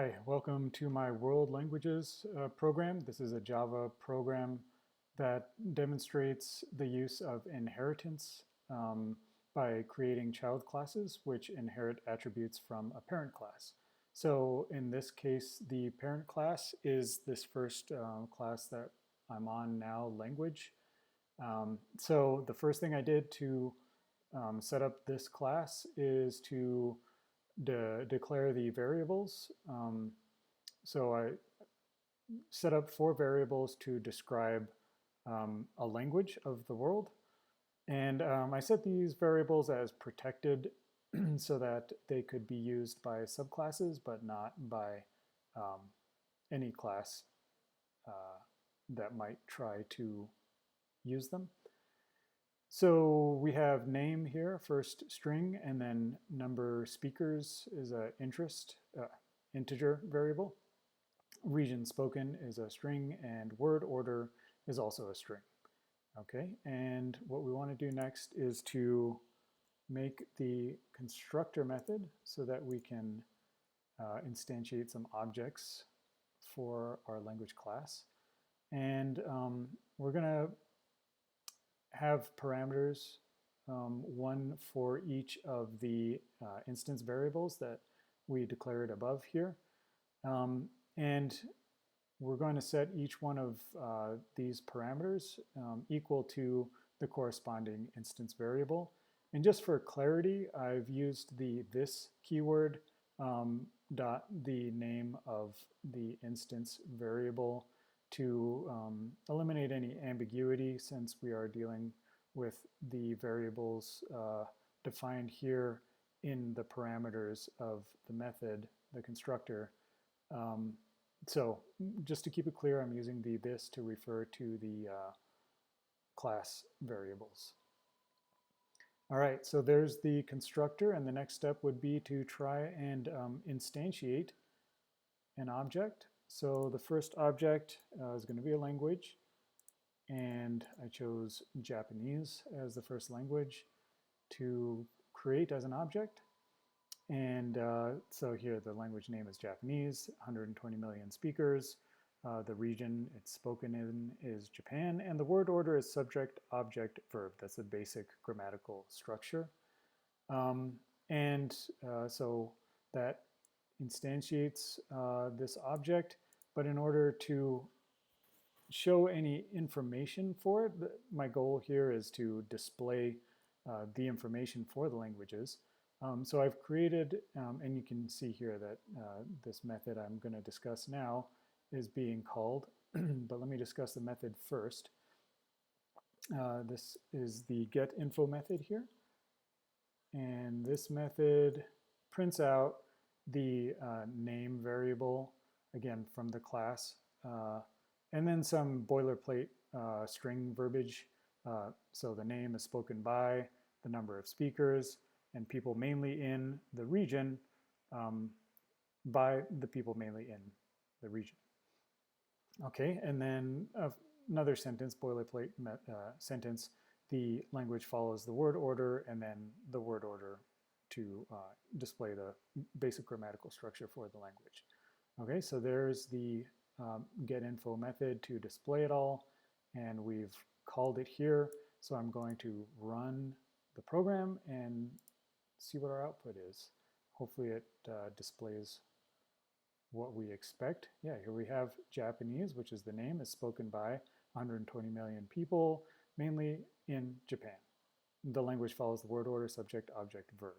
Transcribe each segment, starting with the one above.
Hi, welcome to my World Languages program. This is a Java program that demonstrates the use of inheritance by creating child classes which inherit attributes from a parent class. So in this case, the parent class is this first class that I'm on now, language. So the first thing I did to set up this class is to declare the variables. So I set up 4 variables to describe a language of the world. And I set these variables as protected so that they could be used by subclasses, but not by any class that might try to use them. So we have name here, first string, and then number speakers is an integer variable. Region spoken is a string, and word order is also a string. Okay, and what we want to do next is to make the constructor method so that we can instantiate some objects for our language class. And we're going to have parameters, one for each of the instance variables that we declared above here. And we're going to set each one of these parameters equal to the corresponding instance variable. And just for clarity, I've used the this keyword dot the name of the instance variable to eliminate any ambiguity, since we are dealing with the variables defined here in the parameters of the method, the constructor. So just to keep it clear, I'm using the this to refer to the class variables. All right, so there's the constructor, and the next step would be to try and instantiate an object. So the first object is going to be a language, and I chose Japanese as the first language to create as an object. And so here the language name is Japanese, 120 million speakers. The region it's spoken in is Japan, and the word order is subject, object, verb. That's a basic grammatical structure. So that instantiates this object, but in order to show any information for it, my goal here is to display the information for the languages. So I've created, and you can see here that this method I'm going to discuss now is being called, but let me discuss the method first. This is the getInfo method here, and this method prints out the name variable, again from the class, and then some boilerplate string verbiage. So the name is spoken by, the number of speakers, and people mainly in the region by the people mainly in the region. Okay, and then another sentence, boilerplate sentence, the language follows the word order, and then the word order to display the basic grammatical structure for the language. Okay, so there's the getInfo method to display it all, and we've called it here. So I'm going to run the program and see what our output is. Hopefully it displays what we expect. Yeah, here we have Japanese, which is the name, is spoken by 120 million people, mainly in Japan. The language follows the word order, subject, object, verb.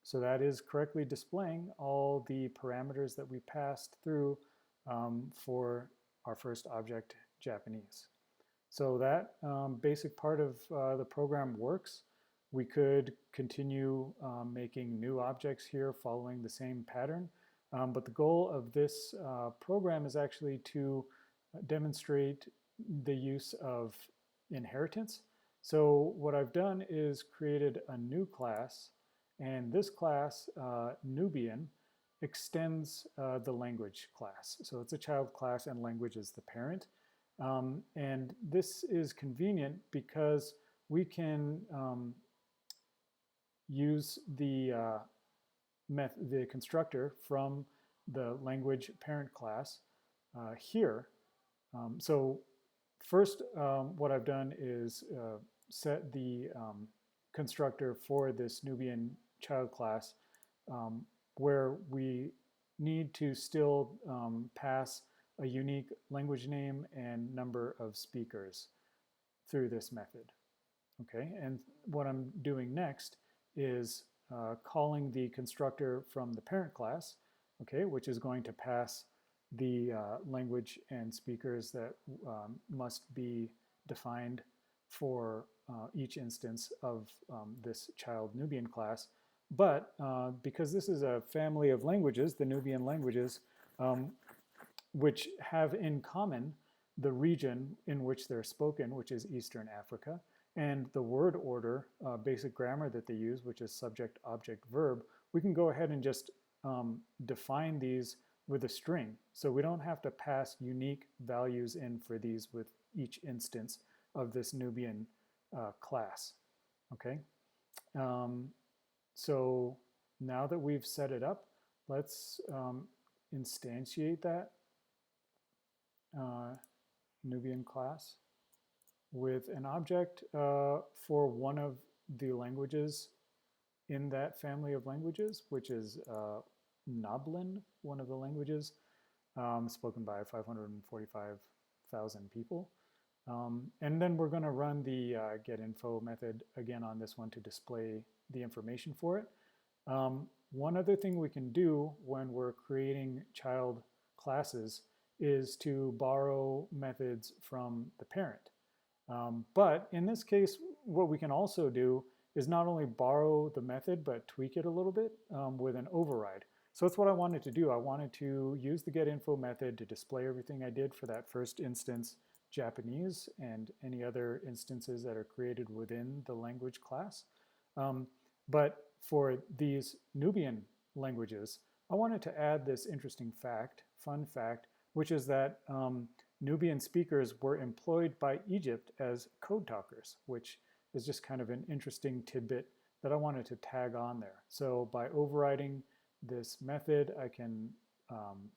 So that is correctly displaying all the parameters that we passed through for our first object, Japanese. So that basic part of the program works. We could continue making new objects here following the same pattern. But the goal of this program is actually to demonstrate the use of inheritance. So what I've done is created a new class, and this class, Nubian, extends the language class. So it's a child class and language is the parent. And this is convenient because we can use the constructor from the language parent class here. So first, what I've done is set the constructor for this Nubian child class where we need to still pass a unique language name and number of speakers through this method. Okay, and what I'm doing next is calling the constructor from the parent class, okay, which is going to pass the language and speakers that must be defined for each instance of this child Nubian class. But because this is a family of languages, the Nubian languages, which have in common the region in which they're spoken, which is Eastern Africa, and the word order, basic grammar that they use, which is subject, object, verb, we can go ahead and just define these with a string. So we don't have to pass unique values in for these with each instance of this Nubian class. Okay. So now that we've set it up, let's instantiate that Nubian class with an object for one of the languages in that family of languages, which is Nablin, one of the languages spoken by 545,000 people. And then we're going to run the getInfo method again on this one to display the information for it. One other thing we can do when we're creating child classes is to borrow methods from the parent. But in this case, what we can also do is not only borrow the method, but tweak it a little bit with an override. So that's what I wanted to do. I wanted to use the getInfo method to display everything I did for that first instance, Japanese, and any other instances that are created within the language class. But for these Nubian languages, I wanted to add this interesting fact, fun fact, which is that Nubian speakers were employed by Egypt as code talkers, which is just kind of an interesting tidbit that I wanted to tag on there. So by overriding this method, I can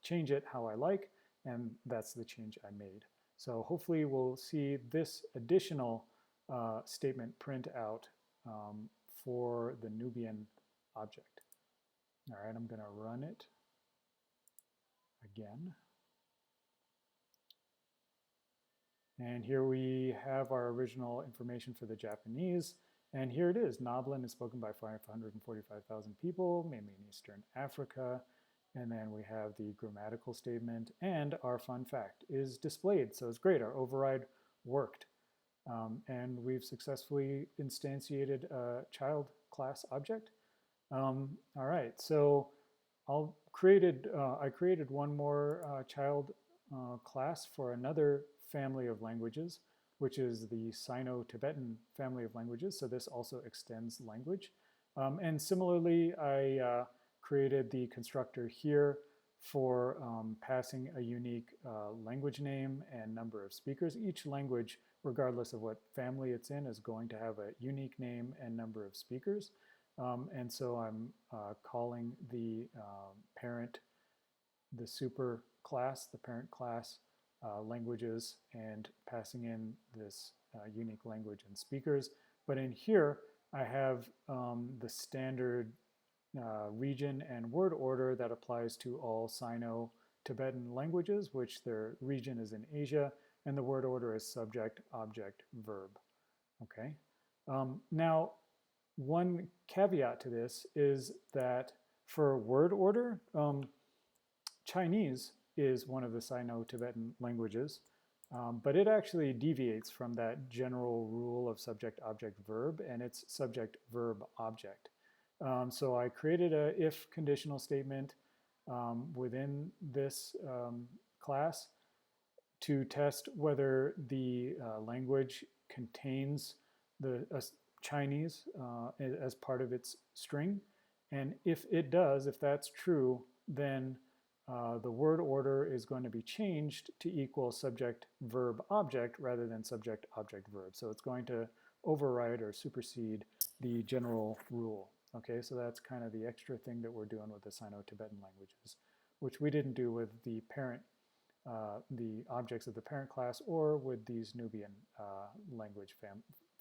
change it how I like, and that's the change I made. So hopefully we'll see this additional statement print out for the Nubian object. All right, I'm going to run it again. And here we have our original information for the Japanese. And here it is. Nablin is spoken by 545,000 people, mainly in Eastern Africa. And then we have the grammatical statement, and our fun fact is displayed. So it's great. Our override worked. And we've successfully instantiated a child class object. All right, so I created one more child class for another family of languages, which is the Sino-Tibetan family of languages. So this also extends language. And similarly, I created the constructor here for passing a unique language name and number of speakers. Each language, regardless of what family it's in, is going to have a unique name and number of speakers. And so I'm calling the parent, the super class, the parent class languages, and passing in this unique language and speakers. But in here, I have the standard region and word order that applies to all Sino-Tibetan languages, which their region is in Asia, and the word order is subject, object, verb. Okay. Now, one caveat to this is that for word order, Chinese is one of the Sino-Tibetan languages, but it actually deviates from that general rule of subject, object, verb, and it's subject, verb, object. So I created a if conditional statement within this class to test whether the language contains the Chinese as part of its string. And if it does, if that's true, then the word order is going to be changed to equal subject, verb, object rather than subject, object, verb. So it's going to override or supersede the general rule. Okay, so that's kind of the extra thing that we're doing with the Sino-Tibetan languages. which we didn't do with the parent, the objects of the parent class, or with these Nubian language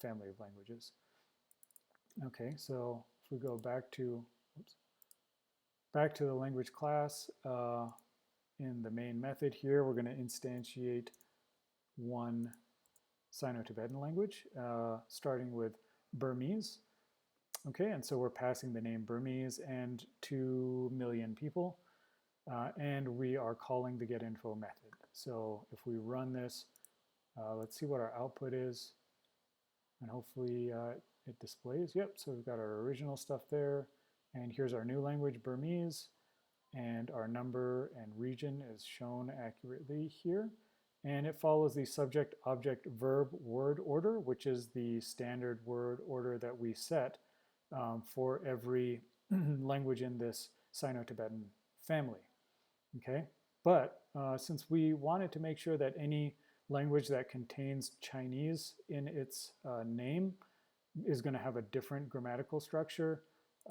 family of languages. Okay, so if we go back to, the language class, in the main method here, we're going to instantiate one Sino-Tibetan language, starting with Burmese. Okay, and so we're passing the name Burmese and 2 million people, and we are calling the getInfo method. So if we run this, let's see what our output is, and hopefully it displays. Yep, so we've got our original stuff there, and here's our new language, Burmese, and our number and region is shown accurately here. And it follows the subject, object, verb, word order, which is the standard word order that we set for every language in this Sino-Tibetan family. Okay, but since we wanted to make sure that any language that contains Chinese in its name is going to have a different grammatical structure,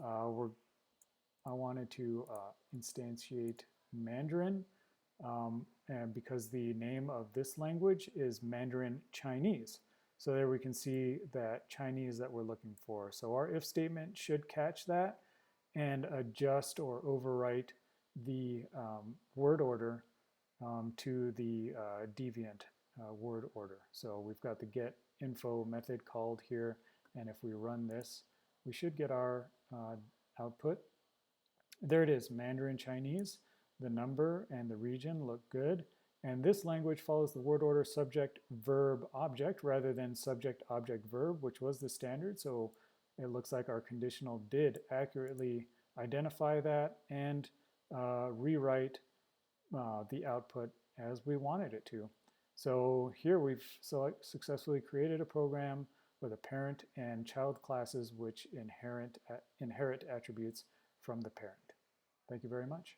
I wanted to instantiate Mandarin, and because the name of this language is Mandarin Chinese. So there we can see that Chinese that we're looking for. So our if statement should catch that and adjust or overwrite the word order to the deviant word order. So we've got the getInfo method called here, and if we run this, we should get our output. There it is, Mandarin Chinese. The number and the region look good. And this language follows the word order subject, verb, object, rather than subject, object, verb, which was the standard. So it looks like our conditional did accurately identify that and rewrite the output as we wanted it to. So here we've successfully created a program with a parent and child classes which inherit attributes from the parent. Thank you very much.